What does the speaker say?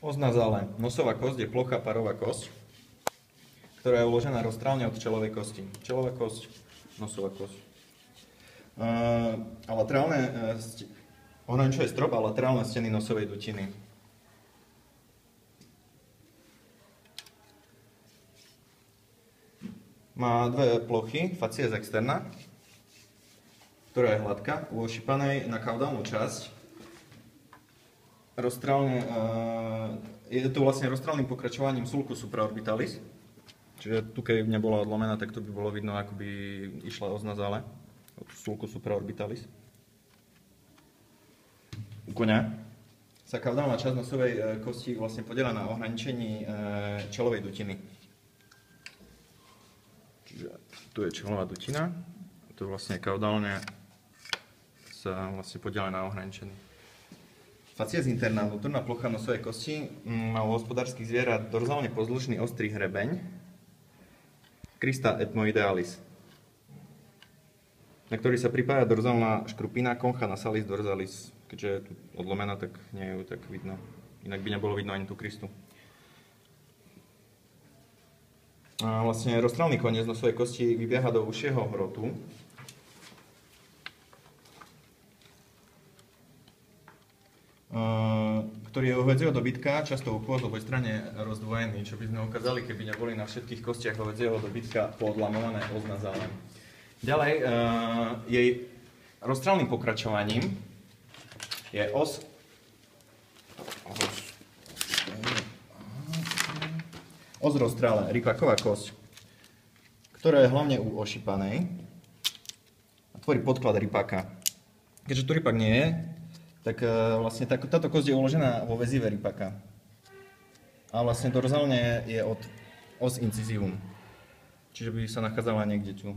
Os nazale. Nosová kosť je plochá parová kosť, ktorá je uložená roztrálne od čelovej kosti. Čelová kosť, nosová kosť. A laterálne, ohraničuje strop a laterálne steny nosovej dutiny. Má dve plochy, facies externa, ktorá je hladká, u ošípanej na kaudálnu časť. Roztrálne, je to vlastne roztrálnym pokračovaním sulcus supraorbitalis. Čiže tu, keď nebola odlomená, tak tu by bolo vidno, ako by išla os nazale od sulcus supraorbitalis. U koňa sa kaudálna časť nosovej kosti vlastne podieľa na ohraničení čelovej dutiny. Čiže tu je čelová dutina, tu vlastne kaudálne sa vlastne podieľa na ohraničení. Facies interna, vnútorná plocha nosovej kosti, má u hospodárskych zvierat dorzálne pozdĺžný ostrý hrebeň, crista ethmoidealis, na ktorý sa pripája dorzálna škrupina concha nasalis dorsalis. Keďže je tu odlomená, tak nie je ju tak vidno. Inak by nebolo vidno ani tú kristu. A vlastne roztrálny koniec nosovej kosti vybieha do užšieho hrotu, ktorý je u hovädzieho dobytka často u pôd oboj strane rozdvojený, čo by sme ukázali, keby neboli na všetkých kostiach hovädzieho dobytka poodlamované os nazale. Ďalej, jej roztrálnym pokračovaním je os roztrále, ripaková kosť, ktorá je hlavne u ošípanej a tvorí podklad ripaka. Keďže tu ripak nie je, tak vlastne táto kosť je uložená vo väzive ripaka. A vlastne dorzálne je od os incisivum. Čiže by sa nachádzala niekde tu.